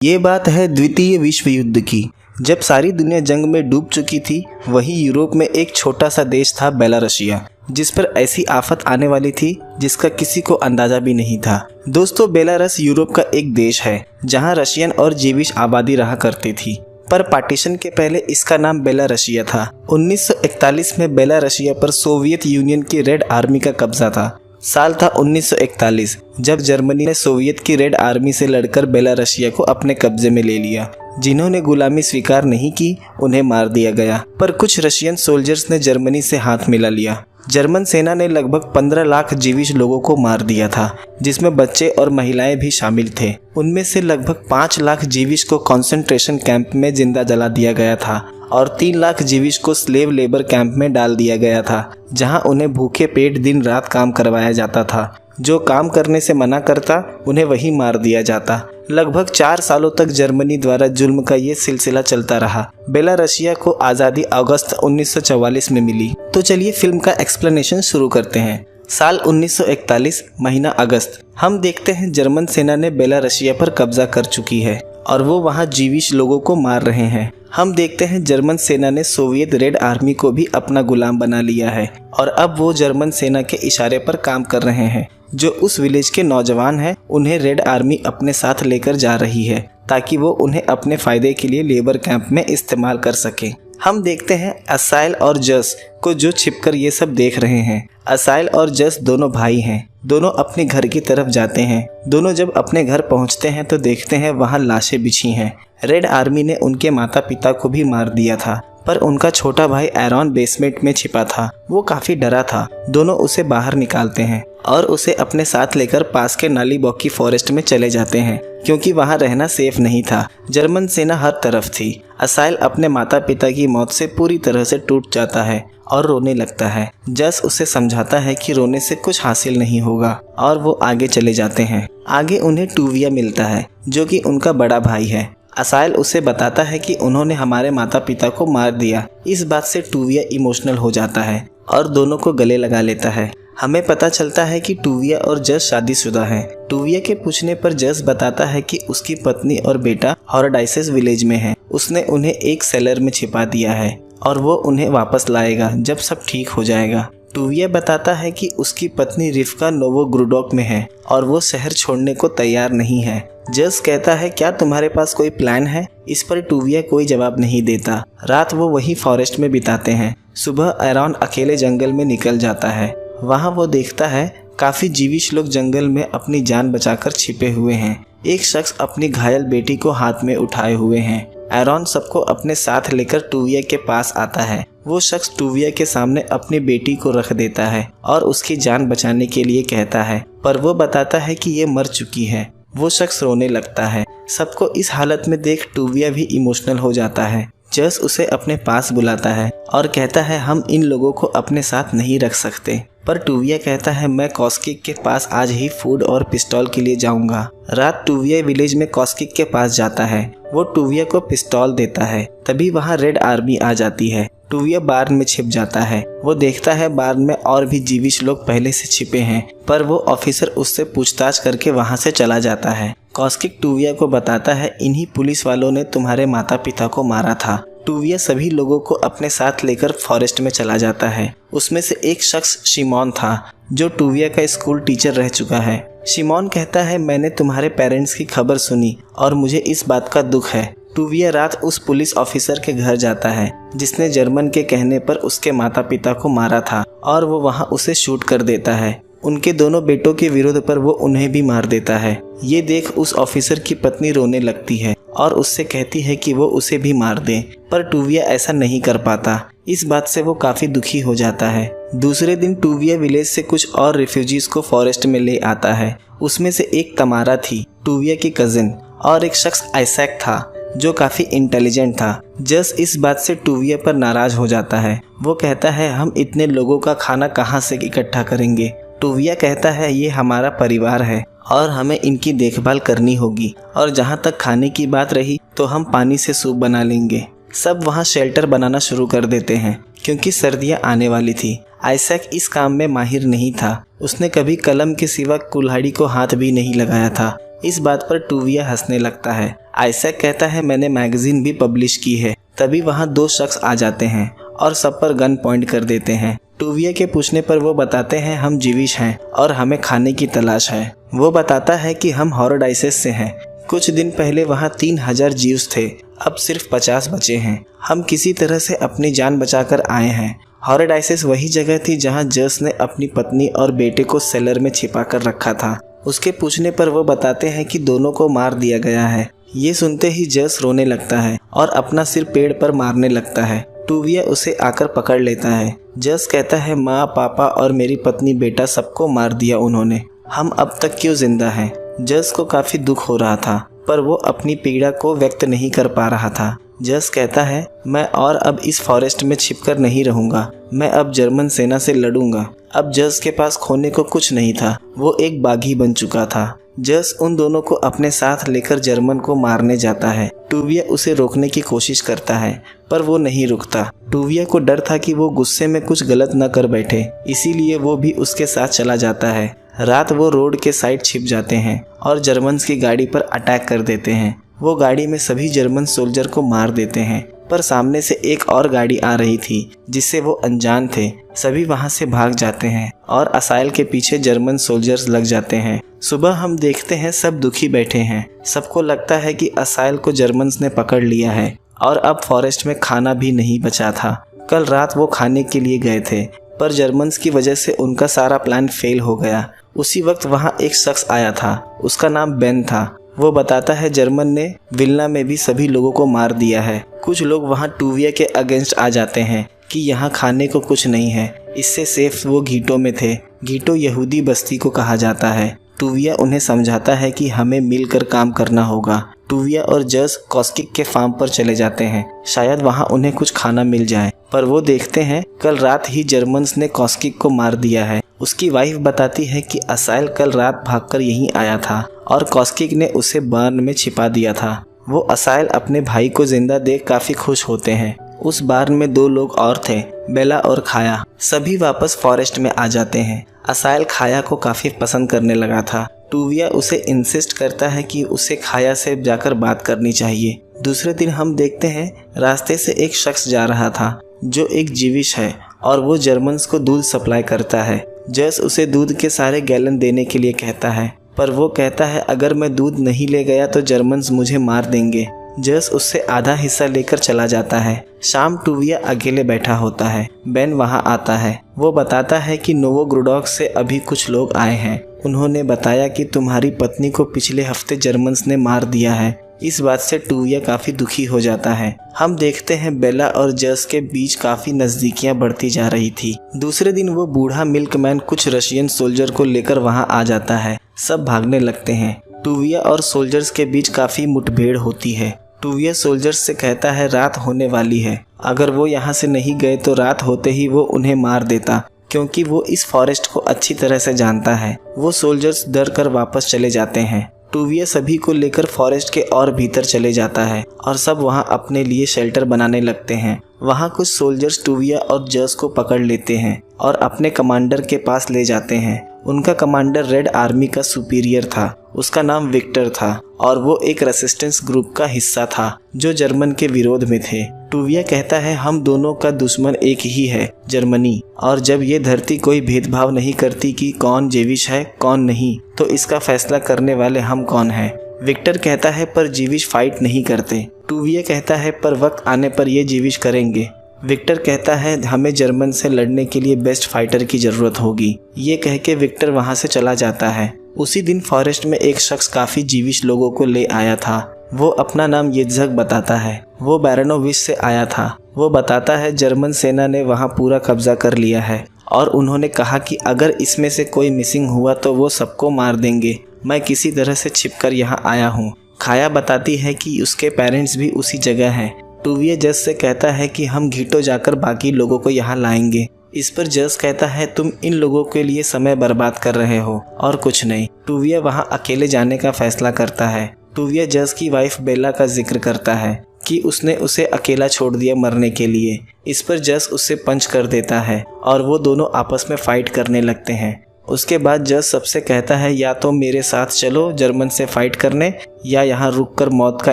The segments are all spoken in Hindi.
ये बात है द्वितीय विश्व युद्ध की। जब सारी दुनिया जंग में डूब चुकी थी, वहीं यूरोप में एक छोटा सा देश था बेलारूसिया, जिस पर ऐसी आफत आने वाली थी जिसका किसी को अंदाजा भी नहीं था। दोस्तों, बेलारूस यूरोप का एक देश है जहां रशियन और जीविश आबादी रहा करती थी, पर पार्टीशन के पहले इसका नाम बेलारूसिया था। 1941 में बेलारूसिया पर सोवियत यूनियन की रेड आर्मी का कब्जा था। साल था 1941, जब जर्मनी ने सोवियत की रेड आर्मी से लड़कर बेलारूसिया को अपने कब्जे में ले लिया। जिन्होंने गुलामी स्वीकार नहीं की, उन्हें मार दिया गया, पर कुछ रशियन सोल्जर्स ने जर्मनी से हाथ मिला लिया। जर्मन सेना ने लगभग 15 लाख जीविश लोगों को मार दिया था, जिसमें बच्चे और महिलाएं भी शामिल थे। उनमें से लगभग 5 लाख जीविश को कंसंट्रेशन कैंप में जिंदा जला दिया गया था और 3 लाख जीविश को स्लेव लेबर कैंप में डाल दिया गया था, जहां उन्हें भूखे पेट दिन रात काम करवाया जाता था। जो काम करने से मना करता, उन्हें वही मार दिया जाता। लगभग 4 सालों तक जर्मनी द्वारा जुल्म का ये सिलसिला चलता रहा। बेलारूसिया को आज़ादी अगस्त 1944 में मिली। तो चलिए फिल्म का एक्सप्लेनेशन शुरू करते हैं। साल 1941, महीना अगस्त। हम देखते हैं जर्मन सेना ने बेलारूसिया पर कब्जा कर चुकी है और वो वहाँ जीविश लोगों को मार रहे हैं। हम देखते हैं जर्मन सेना ने सोवियत रेड आर्मी को भी अपना गुलाम बना लिया है और अब वो जर्मन सेना के इशारे पर काम कर रहे हैं। जो उस विलेज के नौजवान हैं, उन्हें रेड आर्मी अपने साथ लेकर जा रही है ताकि वो उन्हें अपने फायदे के लिए लेबर कैंप में इस्तेमाल कर सके। हम देखते हैं असाइल और जस को, जो छिपकर ये सब देख रहे हैं। असाइल और जस दोनों भाई हैं। दोनों अपने घर की तरफ जाते हैं। दोनों जब अपने घर पहुंचते हैं तो देखते हैं वहां लाशें बिछी हैं। रेड आर्मी ने उनके माता पिता को भी मार दिया था, पर उनका छोटा भाई एरॉन बेसमेंट में छिपा था। वो काफी डरा था। दोनों उसे बाहर निकालते हैं और उसे अपने साथ लेकर पास के नालीबॉकी फॉरेस्ट में चले जाते हैं, क्योंकि वहां रहना सेफ नहीं था। जर्मन सेना हर तरफ थी। असाइल अपने माता पिता की मौत से पूरी तरह से टूट जाता है और रोने लगता है। जस उसे समझाता है कि रोने से कुछ हासिल नहीं होगा और वो आगे चले जाते हैं। आगे उन्हें टूविया मिलता है, जो कि उनका बड़ा भाई है। असाइल उसे बताता है कि उन्होंने हमारे माता पिता को मार दिया। इस बात से टूविया इमोशनल हो जाता है और दोनों को गले लगा लेता है। हमें पता चलता है कि टूविया और जस शादीशुदा हैं। टूविया के पूछने पर जस बताता है कि उसकी पत्नी और बेटा हॉरडाइसेस विलेज में हैं। उसने उन्हें एक सेलर में छिपा दिया है और वो उन्हें वापस लाएगा जब सब ठीक हो जाएगा। टूविया बताता है कि उसकी पत्नी रिफ्का नोवोग्रोडोक में है और वो शहर छोड़ने को तैयार नहीं है। जस कहता है, क्या तुम्हारे पास कोई प्लान है? इस पर टूविया कोई जवाब नहीं देता। रात वो वही फॉरेस्ट में बिताते हैं। सुबह एरॉन अकेले जंगल में निकल जाता है। वहाँ वो देखता है काफी जीविश लोग जंगल में अपनी जान बचाकर छिपे हुए हैं। एक शख्स अपनी घायल बेटी को हाथ में उठाए हुए हैं। एरॉन सबको अपने साथ लेकर टूविया के पास आता है। वो शख्स टूविया के सामने अपनी बेटी को रख देता है और उसकी जान बचाने के लिए कहता है, पर वो बताता है कि ये मर चुकी है। वो शख्स रोने लगता है। सबको इस हालत में देख टूविया भी इमोशनल हो जाता है। जस उसे अपने पास बुलाता है और कहता है, हम इन लोगों को अपने साथ नहीं रख सकते। पर टूविया कहता है, मैं कॉस्किक के पास आज ही फूड और पिस्तौल के लिए जाऊंगा। रात टूविया विलेज में कॉस्किक के पास जाता है। वो टूविया को पिस्तौल देता है। तभी वहाँ रेड आर्मी आ जाती है। टूविया बार्न में छिप जाता है। वो देखता है बार्न में और भी जीविश लोग पहले से छिपे हैं, पर वो ऑफिसर उससे पूछताछ करके वहाँ से चला जाता है। कॉस्किक टूविया को बताता है, इन्हीं पुलिस वालों ने तुम्हारे माता पिता को मारा था। टूविया सभी लोगों को अपने साथ लेकर फॉरेस्ट में चला जाता है। उसमें से एक शख्स शिमोन था, जो टूविया का स्कूल टीचर रह चुका है। शिमोन कहता है, मैंने तुम्हारे पेरेंट्स की खबर सुनी और मुझे इस बात का दुख है। टूविया रात उस पुलिस ऑफिसर के घर जाता है जिसने जर्मन के कहने पर उसके माता पिता को मारा था और वो वहाँ उसे शूट कर देता है। उनके दोनों बेटों के विरोध पर वो उन्हें भी मार देता है। ये देख उस ऑफिसर की पत्नी रोने लगती है और उससे कहती है कि वो उसे भी मार दे, पर टूविया ऐसा नहीं कर पाता। इस बात से वो काफी दुखी हो जाता है। दूसरे दिन टूविया विलेज से कुछ और रिफ्यूजीज को फॉरेस्ट में ले आता है। उसमें से एक तमारा थी, टूविया की कजिन, और एक शख्स आइसैक था, जो काफी इंटेलिजेंट था। जस इस बात से टूविया पर नाराज हो जाता है। वो कहता है, हम इतने लोगों का खाना कहाँ से इकट्ठा करेंगे? टूविया कहता है, ये हमारा परिवार है और हमें इनकी देखभाल करनी होगी, और जहाँ तक खाने की बात रही तो हम पानी से सूप बना लेंगे। सब वहाँ शेल्टर बनाना शुरू कर देते हैं क्योंकि सर्दियाँ आने वाली थी। आइसैक इस काम में माहिर नहीं था। उसने कभी कलम के सिवा कुल्हाड़ी को हाथ भी नहीं लगाया था। इस बात पर टूविया हंसने लगता है। आइजैक कहता है मैंने मैगजीन भी पब्लिश की है। तभी वहाँ 2 शख्स आ जाते हैं और सब पर गन पॉइंट कर देते हैं। टूविया के पूछने पर वो बताते हैं हम जीविश हैं और हमें खाने की तलाश है। वो बताता है कि हम हॉरोडाइसिस से हैं। कुछ दिन पहले वहाँ 3000 जीव्स थे, अब सिर्फ 50 बचे हैं। हम किसी तरह से अपनी जान बचाकर आए हैं। हॉरोडाइसिस वही जगह थी जहाँ जस ने अपनी पत्नी और बेटे को सेलर में छिपा कर रखा था। उसके पूछने पर वो बताते हैं कि दोनों को मार दिया गया है। ये सुनते ही जस रोने लगता है और अपना सिर पेड़ पर मारने लगता है। टूविया उसे आकर पकड़ लेता है। जस कहता है माँ, पापा और मेरी पत्नी बेटा सबको मार दिया उन्होंने, हम अब तक क्यों जिंदा हैं। जस को काफी दुख हो रहा था पर वो अपनी पीड़ा को व्यक्त नहीं कर पा रहा था। जस कहता है मैं और अब इस फॉरेस्ट में छिपकर नहीं रहूंगा, मैं अब जर्मन सेना से लड़ूंगा। अब जस के पास खोने को कुछ नहीं था, वो एक बागी बन चुका था। जस उन दोनों को अपने साथ लेकर जर्मन को मारने जाता है। टूविया उसे रोकने की कोशिश करता है पर वो नहीं रुकता। टूविया को डर था कि वो गुस्से में कुछ गलत न कर बैठे, इसीलिए वो भी उसके साथ चला जाता है। रात वो रोड के साइड छिप जाते हैं और जर्मन्स की गाड़ी पर अटैक कर देते हैं। वो गाड़ी में सभी जर्मन सोल्जर को मार देते हैं पर सामने से एक और गाड़ी आ रही थी जिससे वो अनजान थे। सभी वहां से भाग जाते हैं और असाइल के पीछे जर्मन सोल्जर्स लग जाते हैं। सुबह हम देखते हैं सब दुखी बैठे हैं। सबको लगता है कि असाइल को जर्मन्स ने पकड़ लिया है और अब फॉरेस्ट में खाना भी नहीं बचा था। कल रात वो खाने के लिए गए थे पर जर्मन्स की वजह से उनका सारा प्लान फेल हो गया। उसी वक्त वहाँ एक शख्स आया था, उसका नाम बेन था। वो बताता है जर्मन ने विल्ना में भी सभी लोगों को मार दिया है। कुछ लोग वहाँ टूविया के अगेंस्ट आ जाते हैं कि यहाँ खाने को कुछ नहीं है। इससे सेफ वो घीटो में थे। घीटो यहूदी बस्ती को कहा जाता है। टूविया उन्हें समझाता है कि हमें मिलकर काम करना होगा। टूविया और जस कॉस्किक के फार्म पर चले जाते हैं, शायद वहाँ उन्हें कुछ खाना मिल जाए। पर वो देखते हैं कल रात ही जर्मन्स ने कॉस्किक को मार दिया है। उसकी वाइफ बताती है कि असाइल कल रात भागकर यहीं आया था और कॉस्किक ने उसे बार्न में छिपा दिया था। वो असाइल अपने भाई को जिंदा देख काफी खुश होते हैं। उस बार्न में 2 लोग और थे, बेला और खाया। सभी वापस फॉरेस्ट में आ जाते हैं। असाइल खाया को काफी पसंद करने लगा था। टूविया उसे इंसिस्ट करता है कि उसे खाया से जाकर बात करनी चाहिए। दूसरे दिन हम देखते हैं रास्ते से एक शख्स जा रहा था जो एक जीविश है और वो जर्मन्स को दूध सप्लाई करता है। जस उसे दूध के सारे गैलन देने के लिए कहता है पर वो कहता है अगर मैं दूध नहीं ले गया तो जर्मन्स मुझे मार देंगे। जस उससे आधा हिस्सा लेकर चला जाता है। शाम टूविया अकेले बैठा होता है। बेन वहां आता है। वो बताता है कि नोवोग्रोडॉक से अभी कुछ लोग आए हैं। उन्होंने बताया कि तुम्हारी पत्नी को पिछले हफ्ते जर्मन्स ने मार दिया है। इस बात से टूविया काफी दुखी हो जाता है। हम देखते हैं बेला और जस के बीच काफी नजदीकियां बढ़ती जा रही थी। दूसरे दिन वो बूढ़ा मिल्कमैन कुछ रशियन सोल्जर को लेकर वहां आ जाता है। सब भागने लगते हैं। टूविया और सोल्जर्स के बीच काफी मुठभेड़ होती है। टूविया सोल्जर्स से कहता है रात होने वाली है, अगर वो यहाँ से नहीं गए तो रात होते ही वो उन्हें मार देता, क्योंकि वो इस फॉरेस्ट को अच्छी तरह से जानता है। वो सोल्जर्स डर कर वापस चले जाते हैं। टूविया सभी को लेकर फॉरेस्ट के और भीतर चले जाता है और सब वहाँ अपने लिए शेल्टर बनाने लगते हैं। वहाँ कुछ सोल्जर्स टूविया और जस को पकड़ लेते हैं और अपने कमांडर के पास ले जाते हैं। उनका कमांडर रेड आर्मी का सुपीरियर था, उसका नाम विक्टर था और वो एक रेसिस्टेंस ग्रुप का हिस्सा था जो जर्मन के विरोध में थे। टूविया कहता है हम दोनों का दुश्मन एक ही है, जर्मनी, और जब ये धरती कोई भेदभाव नहीं करती कि कौन जीविश है कौन नहीं, तो इसका फैसला करने वाले हम कौन हैं। विक्टर कहता है पर जीविश फाइट नहीं करते। टूविया कहता है पर वक्त आने पर ये जीविश करेंगे। विक्टर कहता है हमें जर्मन से लड़ने के लिए बेस्ट फाइटर की जरूरत होगी। ये कह के विक्टर वहाँ से चला जाता है। उसी दिन फॉरेस्ट में एक शख्स काफी जीविश लोगों को ले आया था। वो अपना नाम येत्ज़क बताता है। वो बैरनोविच से आया था। वो बताता है जर्मन सेना ने वहाँ पूरा कब्जा कर लिया है और उन्होंने कहा कि अगर इसमें से कोई मिसिंग हुआ तो वो सबको मार देंगे। मैं किसी तरह से छिपकर यहाँ आया हूँ। खाया बताती है कि उसके पेरेंट्स भी उसी जगह हैं। टूविया जस से कहता है कि हम घीटो जाकर बाकी लोगों को यहाँ लाएंगे। इस पर जस कहता है तुम इन लोगों के लिए समय बर्बाद कर रहे हो और कुछ नहीं। टूविया वहाँ अकेले जाने का फैसला करता है। टूविया जस की वाइफ बेला का जिक्र करता है कि उसने उसे अकेला छोड़ दिया मरने के लिए। इस पर जस उससे पंच कर देता है और वो दोनों आपस में फाइट करने लगते हैं। उसके बाद जज सबसे कहता है या तो मेरे साथ चलो जर्मन से फाइट करने या यहाँ रुककर मौत का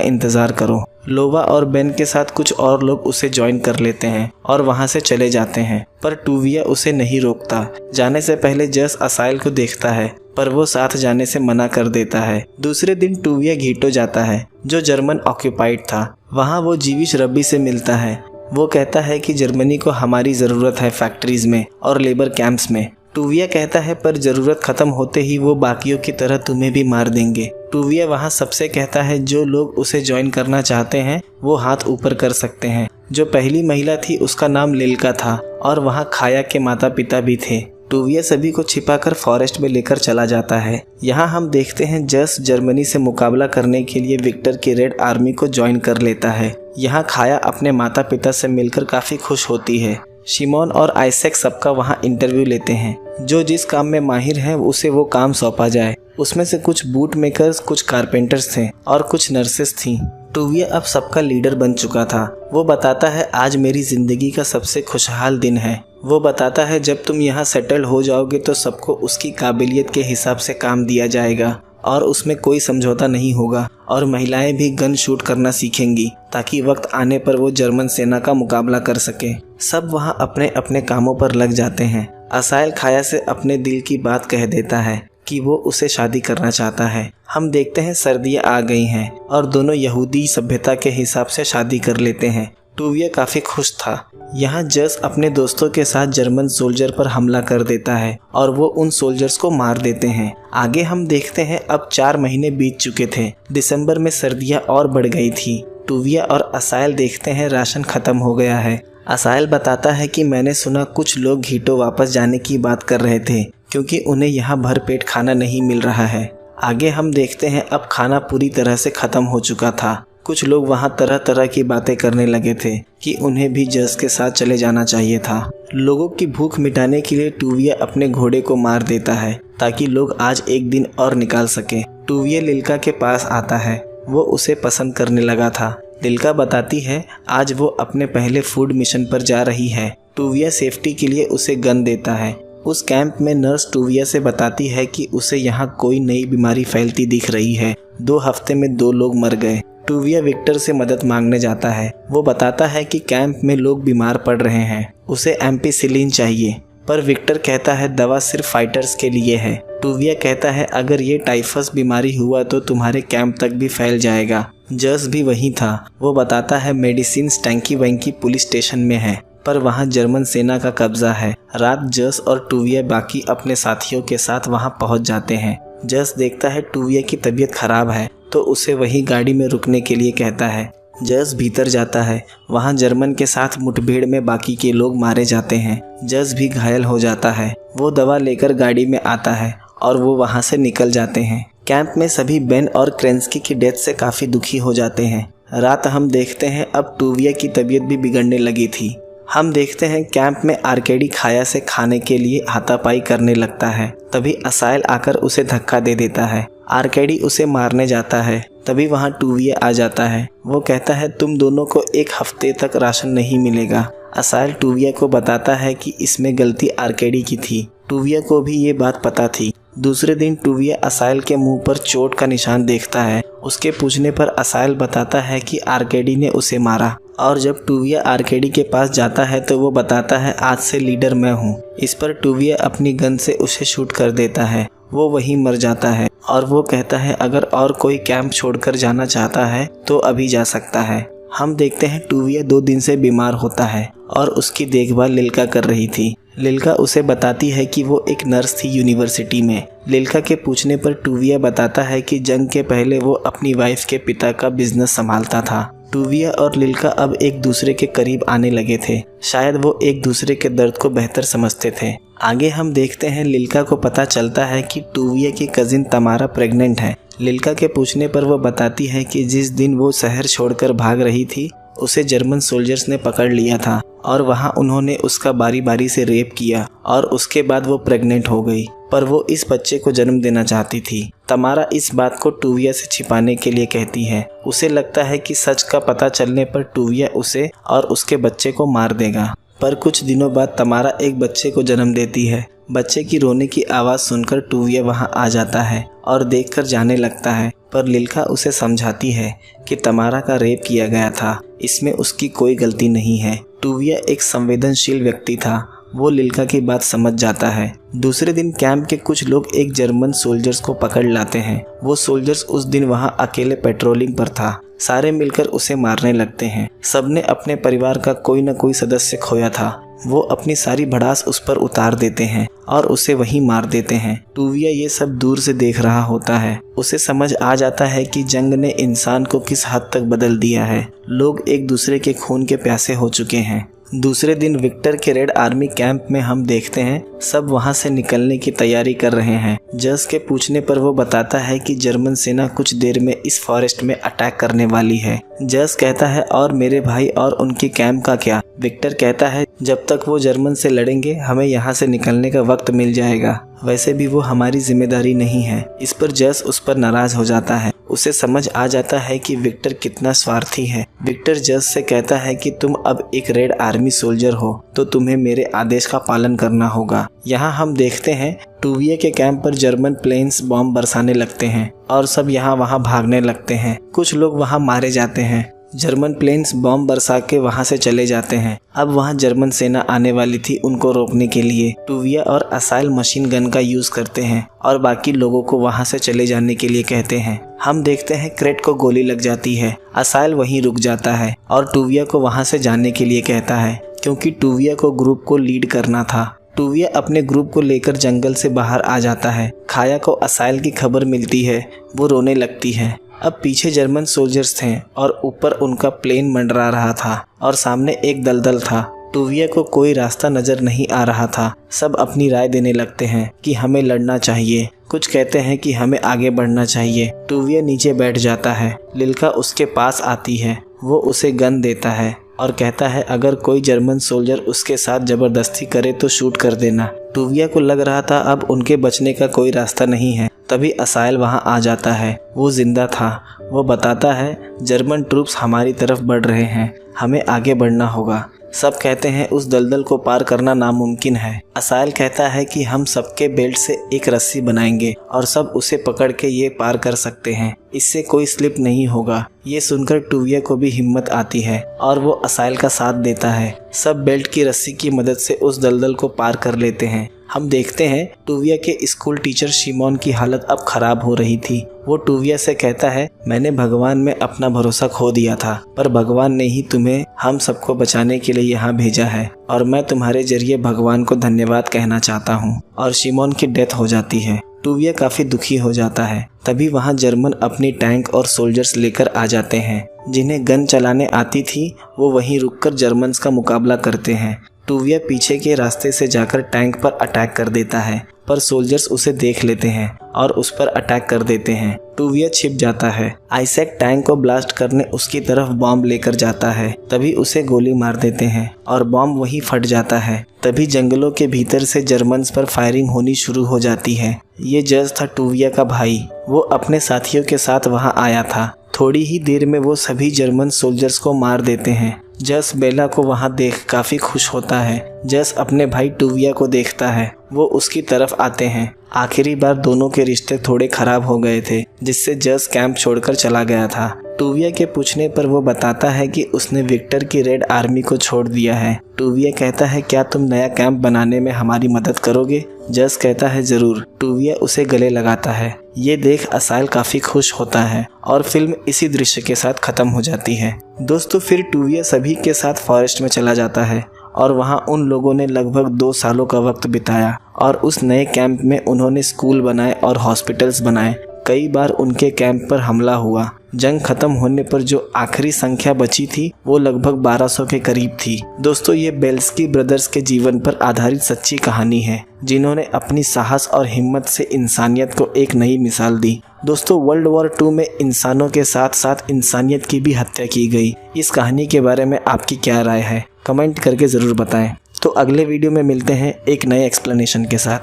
इंतज़ार करो। लोवा और बेन के साथ कुछ और लोग उसे ज्वाइन कर लेते हैं और वहाँ से चले जाते हैं, पर टूविया उसे नहीं रोकता। जाने से पहले जस असाइल को देखता है पर वो साथ जाने से मना कर देता है। दूसरे दिन टूविया घीटो जाता है जो जर्मन ऑक्यूपाइड था। वहाँ वो जीविश रब्बी से मिलता है। वो कहता है कि जर्मनी को हमारी ज़रूरत है फैक्ट्रीज में और लेबर कैंप्स में। टूविया कहता है पर ज़रूरत ख़त्म होते ही वो बाकियों की तरह तुम्हें भी मार देंगे। टूविया वहाँ सबसे कहता है जो लोग उसे ज्वाइन करना चाहते हैं वो हाथ ऊपर कर सकते हैं। जो पहली महिला थी उसका नाम लिल्का था और वहाँ खाया के माता पिता भी थे। टूविया सभी को छिपाकर फॉरेस्ट में लेकर चला जाता है। यहाँ हम देखते हैं जस जर्मनी से मुकाबला करने के लिए विक्टर की रेड आर्मी को ज्वाइन कर लेता है। यहाँ खाया अपने माता पिता से मिलकर काफ़ी खुश होती है। शिमोन और आइसेक सबका वहाँ इंटरव्यू लेते हैं। जो जिस काम में माहिर है उसे वो काम सौंपा जाए। उसमें से कुछ बूट मेकर्स, कुछ कारपेंटर्स थे और कुछ नर्सेस थीं। टूविया अब सबका लीडर बन चुका था। वो बताता है आज मेरी ज़िंदगी का सबसे खुशहाल दिन है। वो बताता है जब तुम यहाँ सेटल हो जाओगे तो सबको उसकी काबिलियत के हिसाब से काम दिया जाएगा और उसमें कोई समझौता नहीं होगा और महिलाएं भी गन शूट करना सीखेंगी ताकि वक्त आने पर वो जर्मन सेना का मुकाबला कर सके। सब वहाँ अपने अपने कामों पर लग जाते हैं। असाइल खाया से अपने दिल की बात कह देता है कि वो उसे शादी करना चाहता है। हम देखते हैं सर्दियाँ आ गई हैं और दोनों यहूदी सभ्यता के हिसाब से शादी कर लेते हैं। टूविया काफ़ी खुश था। यहाँ जस अपने दोस्तों के साथ जर्मन सोल्जर पर हमला कर देता है और वो उन सोल्जर्स को मार देते हैं। आगे हम देखते हैं अब 4 महीने बीत चुके थे। दिसंबर में सर्दियाँ और बढ़ गई थी। टूविया और असाइल देखते हैं राशन ख़त्म हो गया है। असाइल बताता है कि मैंने सुना कुछ लोग घीटो वापस जाने की बात कर रहे थे क्योंकि उन्हें यहाँ भर पेट खाना नहीं मिल रहा है। आगे हम देखते हैं अब खाना पूरी तरह से ख़त्म हो चुका था। कुछ लोग वहाँ तरह तरह की बातें करने लगे थे कि उन्हें भी जस के साथ चले जाना चाहिए था। लोगों की भूख मिटाने के लिए टूविया अपने घोड़े को मार देता है ताकि लोग आज एक दिन और निकाल सके। टूविया लिल्का के पास आता है। वो उसे पसंद करने लगा था। लिल्का बताती है आज वो अपने पहले फूड मिशन पर जा रही है। टूविया सेफ्टी के लिए उसे गन देता है। उस कैंप में नर्स टूविया से बताती है कि उसे यहाँ कोई नई बीमारी फैलती दिख रही है। 2 हफ्ते में 2 लोग मर गए। टूविया विक्टर से मदद मांगने जाता है। वो बताता है कि कैंप में लोग बीमार पड़ रहे हैं, उसे एम्पिसिलिन चाहिए, पर विक्टर कहता है दवा सिर्फ फाइटर्स के लिए है। टूविया कहता है अगर ये टाइफस बीमारी हुआ तो तुम्हारे कैंप तक भी फैल जाएगा। जस भी वहीं था। वो बताता है मेडिसिन टैंकी वैंकी पुलिस स्टेशन में है पर वहाँ जर्मन सेना का कब्जा है। रात जस और टूविया बाकी अपने साथियों के साथ वहाँ पहुँच जाते हैं। जस देखता है टूविया की तबीयत खराब है तो उसे वही गाड़ी में रुकने के लिए कहता है। जस भीतर जाता है। वहाँ जर्मन के साथ मुठभेड़ में बाकी के लोग मारे जाते हैं। जस भी घायल हो जाता है। वो दवा लेकर गाड़ी में आता है और वो वहाँ से निकल जाते हैं। कैंप में सभी बेन और क्रेंस्की की डेथ से काफ़ी दुखी हो जाते हैं। रात हम देखते हैं अब टूविया की तबीयत भी बिगड़ने लगी थी। हम देखते हैं कैंप में आर्केडी खाया से खाने के लिए हाथापाई करने लगता है। तभी असाइल आकर उसे धक्का दे देता है। आर्केडी उसे मारने जाता है। तभी वहाँ टूविया आ जाता है। वो कहता है तुम दोनों को 1 हफ्ते तक राशन नहीं मिलेगा। असाइल टूविया को बताता है कि इसमें गलती आर्केडी की थी। टूविया को भी ये बात पता थी। दूसरे दिन टूविया असाइल के मुंह पर चोट का निशान देखता है। उसके पूछने पर असाइल बताता है कि आर्केडी ने उसे मारा और जब टूविया आर्केडी के पास जाता है तो वो बताता है आज से लीडर मैं हूँ। इस पर टूविया अपनी गन से उसे शूट कर देता है। वो वहीं मर जाता है और वो कहता है अगर और कोई कैंप छोड़कर जाना चाहता है तो अभी जा सकता है। हम देखते हैं टूविया 2 दिन से बीमार होता है और उसकी देखभाल लिल्का कर रही थी। लिल्का उसे बताती है कि वो एक नर्स थी यूनिवर्सिटी में। लिल्का के पूछने पर टूविया बताता है कि जंग के पहले वो अपनी वाइफ के पिता का बिजनेस संभालता था। टूविया और लिल्का अब एक दूसरे के करीब आने लगे थे। शायद वो एक दूसरे के दर्द को बेहतर समझते थे। आगे हम देखते हैं लिल्का को पता चलता है कि टूविया की कजिन तमारा प्रेग्नेंट है। लिल्का के पूछने पर वो बताती है कि जिस दिन वो शहर छोड़कर भाग रही थी उसे जर्मन सोल्जर्स ने पकड़ लिया था और वहाँ उन्होंने उसका बारी बारी से रेप किया और उसके बाद वो प्रेग्नेंट हो गई, पर वो इस बच्चे को जन्म देना चाहती थी। तमारा इस बात को टूविया से छिपाने के लिए कहती है। उसे लगता है कि सच का पता चलने पर टूविया उसे और उसके बच्चे को मार देगा, पर कुछ दिनों बाद तमारा एक बच्चे को जन्म देती है। बच्चे की रोने की आवाज़ सुनकर टूविया वहां आ जाता है और देखकर जाने लगता है, पर लिल्का उसे समझाती है कि तमारा का रेप किया गया था, इसमें उसकी कोई गलती नहीं है। टूविया एक संवेदनशील व्यक्ति था, वो लिल्का की बात समझ जाता है। दूसरे दिन कैंप के कुछ लोग एक जर्मन सोल्जर्स को पकड़ लाते हैं। वो सोल्जर्स उस दिन वहां अकेले पेट्रोलिंग पर था। सारे मिलकर उसे मारने लगते हैं। सबने अपने परिवार का कोई न कोई सदस्य खोया था। वो अपनी सारी भड़ास उस पर उतार देते हैं और उसे वहीं मार देते हैं। टूविया ये सब दूर से देख रहा होता है। उसे समझ आ जाता है कि जंग ने इंसान को किस हद तक बदल दिया है। लोग एक दूसरे के खून के प्यासे हो चुके हैं। दूसरे दिन विक्टर के रेड आर्मी कैंप में हम देखते हैं सब वहां से निकलने की तैयारी कर रहे हैं। जस के पूछने पर वो बताता है कि जर्मन सेना कुछ देर में इस फॉरेस्ट में अटैक करने वाली है। जस कहता है और मेरे भाई और उनके कैंप का क्या? विक्टर कहता है जब तक वो जर्मन से लड़ेंगे हमें यहाँ से निकलने का वक्त मिल जाएगा, वैसे भी वो हमारी जिम्मेदारी नहीं है। इस पर जस उस पर नाराज हो जाता है। उसे समझ आ जाता है कि विक्टर कितना स्वार्थी है। विक्टर जस से कहता है कि तुम अब एक रेड आर्मी सोल्जर हो तो तुम्हें मेरे आदेश का पालन करना होगा। यहाँ हम देखते हैं टूविया के कैंप पर जर्मन प्लेन्स बॉम्ब बरसाने लगते हैं और सब यहाँ वहाँ भागने लगते हैं। कुछ लोग वहाँ मारे जाते हैं। जर्मन प्लेन्स बॉम्ब बरसा के वहां से चले जाते हैं। अब वहां जर्मन सेना आने वाली थी उनको रोकने के लिए। टूविया और असाइल मशीन गन का यूज करते हैं और बाकी लोगों को वहां से चले जाने के लिए कहते हैं। हम देखते हैं क्रेट को गोली लग जाती है। असाइल वहीं रुक जाता है और टूविया को वहां से जाने के लिए कहता है क्योंकि टूविया को ग्रुप को लीड करना था। टूविया अपने ग्रुप को लेकर जंगल से बाहर आ जाता है। खाया को असाइल की खबर मिलती है, वो रोने लगती है। अब पीछे जर्मन सोल्जर्स थे और ऊपर उनका प्लेन मंडरा रहा था और सामने एक दलदल था। टूविया को कोई रास्ता नजर नहीं आ रहा था। सब अपनी राय देने लगते हैं कि हमें लड़ना चाहिए। कुछ कहते हैं कि हमें आगे बढ़ना चाहिए। टूविया नीचे बैठ जाता है। लिल्का उसके पास आती है। वो उसे गन देता है और कहता है अगर कोई जर्मन सोल्जर उसके साथ जबरदस्ती करे तो शूट कर देना। टूविया को लग रहा था अब उनके बचने का कोई रास्ता नहीं है। तभी असाइल वहां आ जाता है। वो जिंदा था। वो बताता है जर्मन ट्रूप्स हमारी तरफ बढ़ रहे हैं, हमें आगे बढ़ना होगा। सब कहते हैं उस दलदल को पार करना नामुमकिन है। असाइल कहता है कि हम सबके बेल्ट से एक रस्सी बनाएंगे और सब उसे पकड़ के ये पार कर सकते हैं, इससे कोई स्लिप नहीं होगा। ये सुनकर टूविया को भी हिम्मत आती है और वो असाइल का साथ देता है। सब बेल्ट की रस्सी की मदद से उस दलदल को पार कर लेते हैं। हम देखते हैं टूविया के स्कूल टीचर शिमोन की हालत अब खराब हो रही थी। वो टूविया से कहता है मैंने भगवान में अपना भरोसा खो दिया था, पर भगवान ने ही तुम्हें हम सबको बचाने के लिए यहाँ भेजा है और मैं तुम्हारे जरिए भगवान को धन्यवाद कहना चाहता हूँ। और शिमोन की डेथ हो जाती है। टूविया काफी दुखी हो जाता है। तभी वहाँ जर्मन अपनी टैंक और सोल्जर्स लेकर आ जाते हैं। जिन्हें गन चलाने आती थी वो वहीं रुककर जर्मन्स का मुकाबला करते हैं। टूविया पीछे के रास्ते से जाकर टैंक पर अटैक कर देता है, पर सोल्जर्स उसे देख लेते हैं और उस पर अटैक कर देते हैं। टूविया छिप जाता है। आइजैक टैंक को ब्लास्ट करने उसकी तरफ बॉम्ब लेकर जाता है। तभी उसे गोली मार देते हैं और बॉम्ब वहीं फट जाता है। तभी जंगलों के भीतर से जर्मन्स पर फायरिंग होनी शुरू हो जाती है। ये जज था टूविया का भाई। वो अपने साथियों के साथ वहाँ आया था। थोड़ी ही देर में वो सभी जर्मन सोल्जर्स को मार देते हैं। जस बेला को वहां देख काफी खुश होता है। जस अपने भाई टूविया को देखता है। वो उसकी तरफ आते हैं। आखिरी बार दोनों के रिश्ते थोड़े खराब हो गए थे, जिससे जस कैंप छोड़कर चला गया था। टूविया के पूछने पर वो बताता है कि उसने विक्टर की रेड आर्मी को छोड़ दिया है। टूविया कहता है क्या तुम नया कैंप बनाने में हमारी मदद करोगे? जस कहता है जरूर। टूविया उसे गले लगाता है। ये देख असाइल काफी खुश होता है और फिल्म इसी दृश्य के साथ खत्म हो जाती है। दोस्तों फिर टूविया सभी के साथ फॉरेस्ट में चला जाता है और वहाँ उन लोगों ने लगभग 2 सालों का वक्त बिताया और उस नए कैंप में उन्होंने स्कूल बनाए और हॉस्पिटल्स बनाए। कई बार उनके कैंप पर हमला हुआ। जंग खत्म होने पर जो आखिरी संख्या बची थी वो लगभग 1200 के करीब थी। दोस्तों ये बेल्स्की ब्रदर्स के जीवन पर आधारित सच्ची कहानी है, जिन्होंने अपनी साहस और हिम्मत से इंसानियत को एक नई मिसाल दी। दोस्तों वर्ल्ड वॉर 2 में इंसानों के साथ साथ इंसानियत की भी हत्या की गई। इस कहानी के बारे में आपकी क्या राय है? कमेंट करके ज़रूर बताएं। तो अगले वीडियो में मिलते हैं एक नए एक्सप्लेनेशन के साथ।